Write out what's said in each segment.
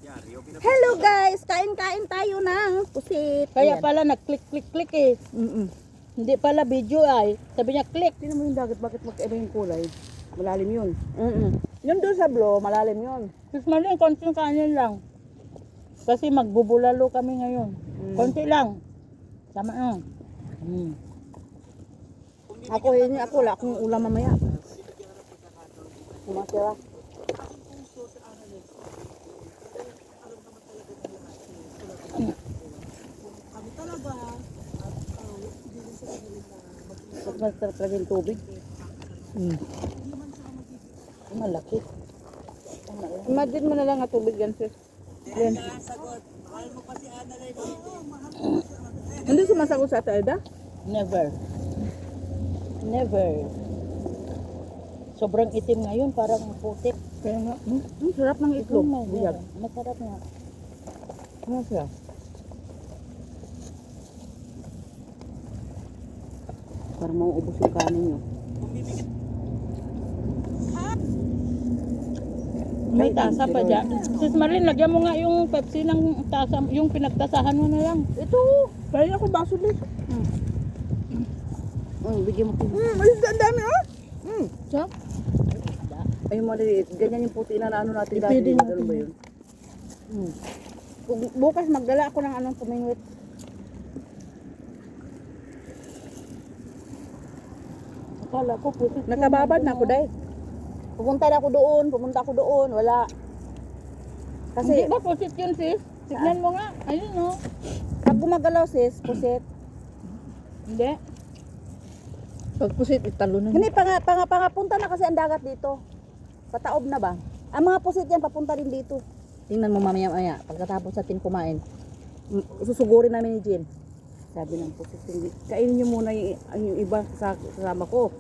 Hello guys, kain-kain tayo ng pusit. Kaya Ayan. pala nag-click eh. Hindi pala video ay. Sabi niya click. Tingnan mo yung dagat, bakit magkaiba yung kulay? Malalim yun. Yun doon sa blow, malalim yun. Tapos mali, konting kanin lang. Kasi magbubulalo kami ngayon. Konti lang. Tama na. Ako wala akong ulam mamaya. Kumasira. Masarap talaga yung tubig. Malaki. Imagine mo na lang ang tubig yan, sis. Yan. Hindi sumasagot sa Ate Never. Never. Sobrang itim ngayon, parang putik. Kaya nga, sarap ng itlog. Biyag. Masarap nga. Ano siya? Parang mauubos yung kanin nyo. May tasa pa dyan. Sis Marlene, lagyan mo nga yung Pepsi ng tasa, yung pinagtasahan mo na lang. Ito! Kaya ako baso din. Bigyan mo ko. Ang dami oh! Sarap. Ay mo ganyan yung puti na ano natin dati. Pwede Ganun ba yun? Bukas magdala ako ng anong tumingwit. Akala ko putik. Nakababad na ako dahil. Pumunta ako doon, wala. Hindi Kasi ba pusit yun sis? Tignan mo nga. Ayun o. pag gumagalaw sis, pusit. Hindi. Pag pusit, italo na. Hindi, pangapunta na kasi ang dagat dito. Pataob na ba? Ang mga pusit yan, papunta rin dito. Tingnan mo mamaya-maya, pagkatapos natin kumain. Susugurin namin ni Jill. Sabi ng pusit, hindi. Kainin nyo muna yung iba sa kasama ko.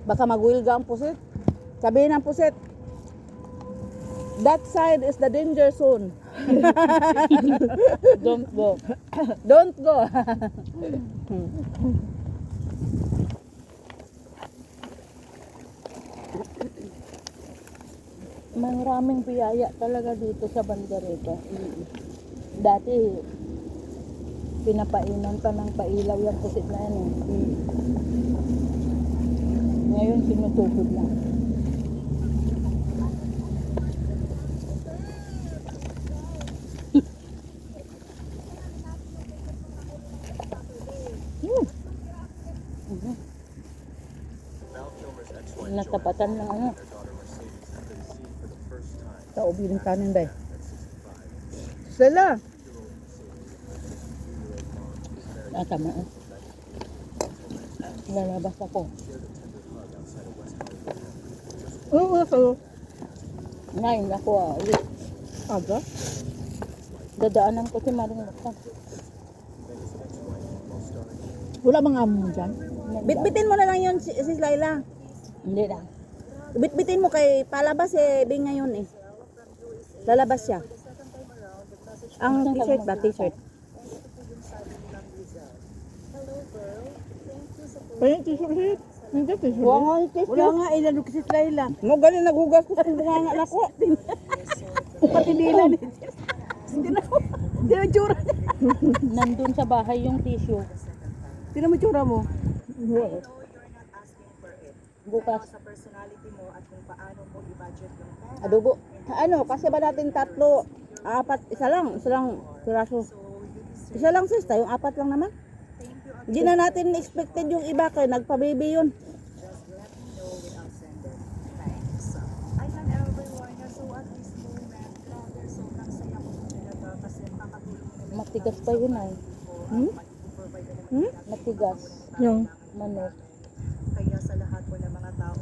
Baka magwilga ang pusit. Sabihin ng pusit, that side is the danger zone. Don't go. Don't go. Maraming biyaya talaga dito sa Bandareta. Dati, pinapainan pa ng pailaw yung pusit na yan. Ngayon, sinutubod na. Natapatan ng ano. Taubi ng kanin ba? Sala. Tama eh. Lalabas ako. Oo, so. Ngayon ako ulit. Aga? Dadaanan ko si Maring Laksan. Wala bang amo dyan? Bitbitin mo na lang yun, sis Laila. Hindi na. Bitbitin mo kay palabas Bing ngayon eh. Lalabas siya. Ang t-shirt ba? T-shirt. Pwede t-shirt. Hindi t-shirt. Wala nga, ilan si Laila. Mo galing naghugas ko kung bunga nga ako. Pati dila ni. Hindi na tsura niya. Nandun sa bahay yung tissue. Hindi na tsura mo. Bukas. Adobo. Ano, kasi ba natin tatlo, apat, isa lang piraso. Isa lang sis, tayong apat lang naman. Hindi na natin expected yung iba kaya nagpa-baby yun. Matigas pa yun ay. Matigas. Yung Manok.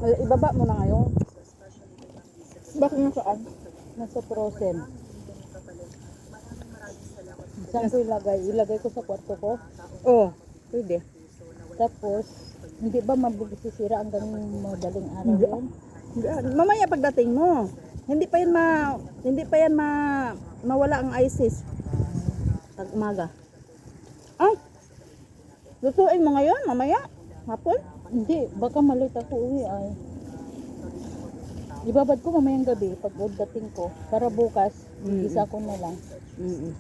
ibaba mo na ngayon. Bakit nga saan? Nasa frozen. Saan ko ilagay? Ilagay ko sa kwarto ko. Oh, pwede. Tapos, hindi ba mabisisira hanggang madaling araw yun? Mamaya pagdating mo. Hindi pa yan mawala ang ISIS. Pag umaga. Ay, lutuin mo ngayon, mamaya, hapon. Hindi, baka malit ako uwi ay. Ibabad ko mamayang gabi pag dating ko. Para bukas, isa ko na lang. Mm.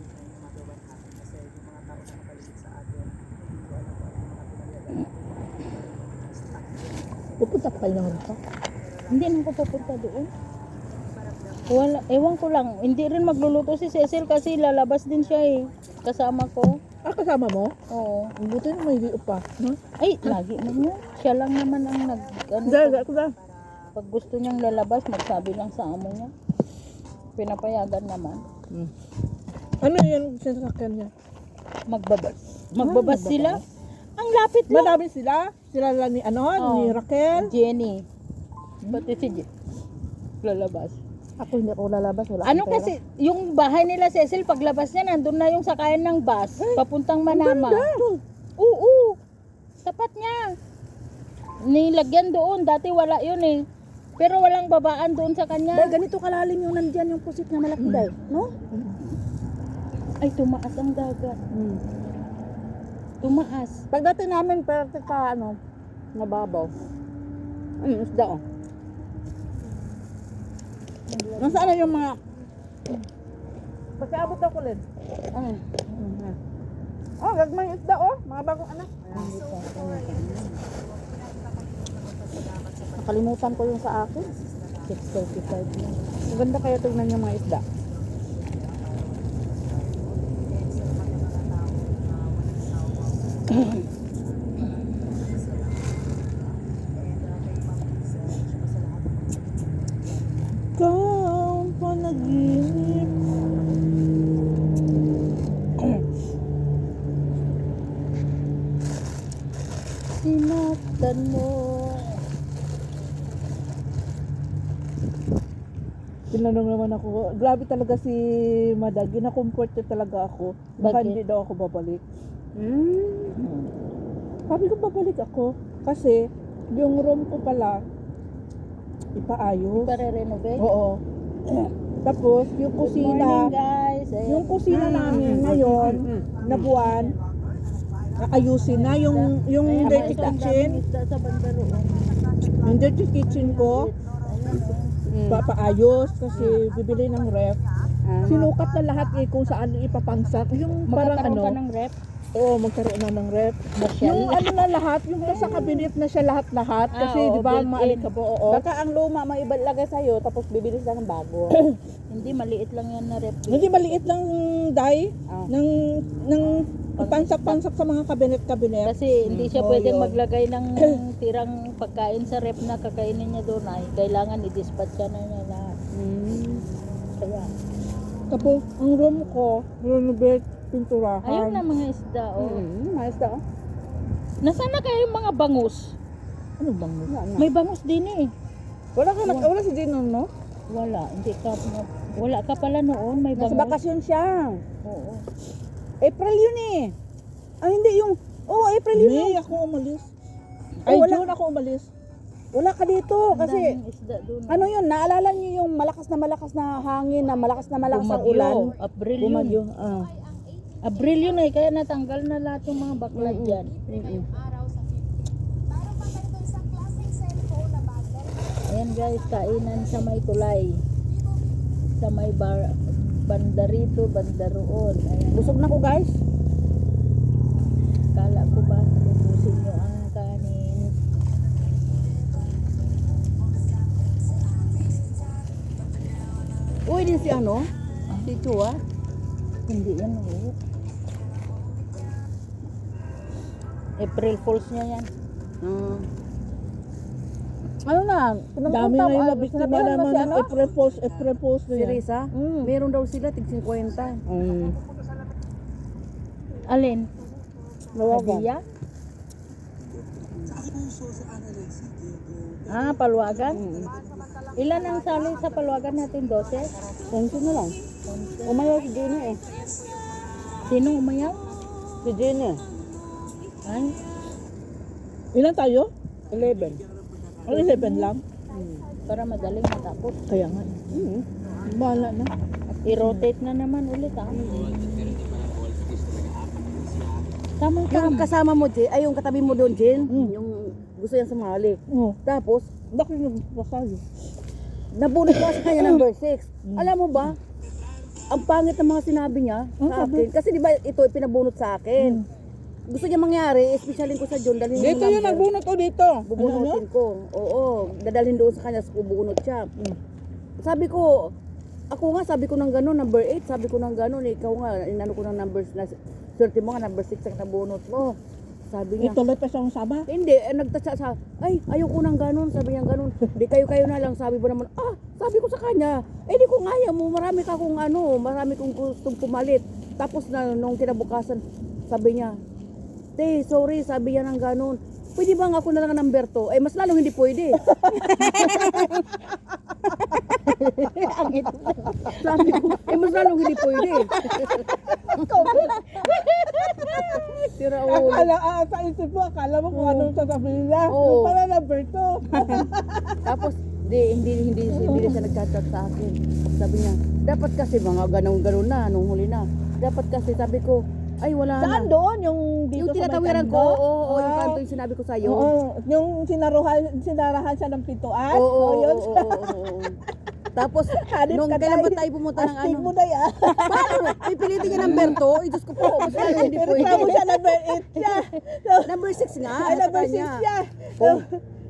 Pupunta pa kayo naman ito. Hindi na ako pupunta doon. Wala, ewan ko lang. Hindi rin magluluto si Cecil kasi lalabas din siya eh. Kasama ko. Ah, kasama mo? Oo. Buti na may pa. Huh? Ay, lagi man yun. Siya lang naman ang Dahil, ako na. pag gusto niyang lalabas, magsabi lang sa amo niya. Pinapayagan naman. Ano yung sinasakyan niya? Magbabas. Magbabas sila. Ang lapit lang. Madami sila. Sila lang ni, ni Raquel. Jenny. Pati si Jenny. Lalabas. Ako hindi ako lalabas. Wala Ano akong pera. kasi, yung bahay nila Cecil, paglabas niya, nandun na yung sakayan ng bus, papuntang Manama. Oo, tapat niya. Nilagyan doon, dati wala yun eh. Pero walang babaan doon sa kanya. Dahil ganito kalalim yung nandyan yung pusit na malaki dahil. No? Ay, tumaas ang dagat. Tumaas. Pagdating namin, pero ka ano, nababaw. Isda oh. Nasaan na yung mga... Pagkaabot ako ulit. Oh, gagmay isda oh. Mga bagong anak. Nakalimutan ko yung sa akin. 6:35 na. Maganda kaya tignan yung mga isda. Ikaw ang panaginip. Sinaktan mo. Tinanong naman ako, grabe talaga si Madag, gina-comfort niya talaga ako. Baka Bakit? hindi daw ako babalik. Sabi ko babalik ako kasi yung room ko pala ipaayos. Pare-renovate. Oo. Tapos yung Good morning, kusina, guys. Ayan. yung kusina namin ngayon na buwan, ayusin na yung Ayan, dirty ito ang kitchen, daming isda sa banda roon. yung dirty kitchen ko, Ayan, oh. papaayos kasi bibili ng ref. Sinukat na lahat eh kung saan ipapangsak. Yung parang Magkakaroon ka ano, ng rep. oo, magkaroon na ng ref. Yung ano na lahat, yung nasa cabinet na siya lahat-lahat. Kasi oo, di ba, built-in. maalikabo, oo. Baka ang luma maibalagay sa'yo tapos bibili sila ng bago. Hindi, maliit lang yan na rep. Hindi maliit lang dai Ah. ng pansak-pansak sa mga kabinet-kabinet. Kasi hindi siya Oo, pwedeng yun. maglagay ng tirang pagkain sa rep na kakainin niya doon ay kailangan i-dispatch siya na niya lahat. Kaya, Tapos, ang room ko, renovate, pinturahan. ayun na mga isda, oh. Mga isda oh. Nasaan na kayo yung mga bangus? Ano bang mo? May bangus din eh. Wala si Gino, no? Wala, hindi ka, wala ka pala noon, may Nasa bangus. bakasyon siya. Oo. April yun eh. Ay, hindi yung... April yun. May ako umalis. Ay, wala. June ako umalis. Wala ka dito Ang kasi... daming isda doon. Ano yun, naalala niyo yung malakas na hangin, na malakas ang Bumagyo. ulan? April yun. Bumagyo. April yun eh, kaya natanggal na lahat yung mga bakla dyan. Ayan guys, kainan sa may tulay. Sa may banda rito, banda roon. Ayan. Busog na ko guys. Kala ko ba, lubusin nyo ang kanin. Uy, din si ano? Si Chua. Hindi yan, oo. April Fools niya yan. Ano na? Dami na yung nabiktima sinabihan mo naman si ng ano? April Fools na Si yan. Risa? Meron daw sila, tig 50. Alin? Lawagan. Hadiya? Palwagan? Ilan ang sali sa palwagan natin? 12? 11 na lang. Umayaw si Gino eh. Sinong umayaw? Si Gino. Ay, Ilan tayo? 11. O 11 lang? para madaling matapos. Kaya nga. Bahala na. I-rotate na naman ulit ah. Tamang Yung tama. kasama mo, Jen, ay yung katabi mo doon, Jen, yung gusto yan sumali. Oo. Tapos, Bakit nagpasayo? Nabunot ko sa kanya number 6. Alam mo ba, ang pangit ng mga sinabi niya sa akin. Kasi di ba ito pinabunot sa akin. Gusto niya mangyari, espesyalin ko sa John, dalhin Dito yung nagbunot o dito? bubunutin ko. Oo, dadalhin doon sa kanya, bubunot siya. Sabi ko, ako nga, sabi ko ng gano'n, number 8, sabi ko ng gano'n, ikaw nga, inano ko ng number, swerte mo nga, number 6 ang nabunot mo. Sabi niya, Ituloy pa siyang saba. hindi, nagtatsa sa, ay, ayoko nang gano'n, sabi niya gano'n. Di kayo na lang, sabi mo naman, sabi ko sa kanya, di ko ngaya mo, marami kong gustong pumalit. Tapos na, nung kinabukasan, sabi niya, te, sorry, sabi niya ng gano'n. Pwede ba ako na lang ang number 2? Mas lalong hindi pwede. Sabi ko, mas lalong hindi pwede. Sira ulo. Sa isip mo, akala mo kung anong sasabihin niya. Oo. Yung pala number 2. Tapos, hindi siya nagchat-chat sa akin. Sabi niya, dapat kasi mga ganun na, nung huli na. Dapat kasi, sabi ko, ay wala Saan na. doon? Yung dito Yung sa may tinatawiran kando? ko, oo, yung kanto yung sinabi ko sa'yo. Oo, yung sinarahan siya ng pintuan? Oo, yun. oo. Tapos, Hanip nung ka kailan ba tayo. tayo pumunta ng Astig ano? mo na yan. Paano? Pipilitin niya number 2? Ay, Diyos ko po, mas lalong hindi Pero pwede. mo siya number 8 siya. Number 6 nga, Ay, sa number 6 kanya. siya.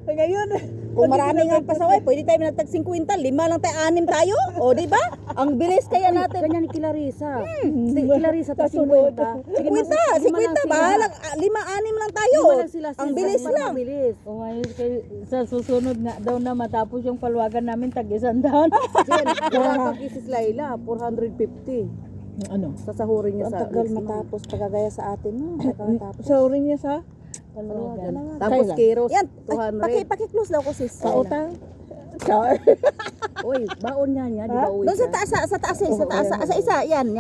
Ngayon, Kung marami nga pasaway, pwede tayo nagtag 50, 5 lang tayo, 6 tayo. O, di ba? Ang bilis kaya natin. Ganyan ni Clarissa. Clarissa, tag 50. 50, bahala. 5, 6 lang tayo. Ang bilis lang. Umayos kayo sa susunod nga daw na matapos yung palwagan namin tag-100. Jen, wala kang kisis Laila, 450. ano? Sasahurin niya sa next month. matapos pagagaya sa atin no. Matapos. Sorry niya sa Palwagan. Tapos Keros, Yan, 200. paki-close daw ko sis. sa utang. Char. Uy, baon nga niya, di ba uwi Doon sa ka? taas, sa taas, sa taas, sa isa, yan.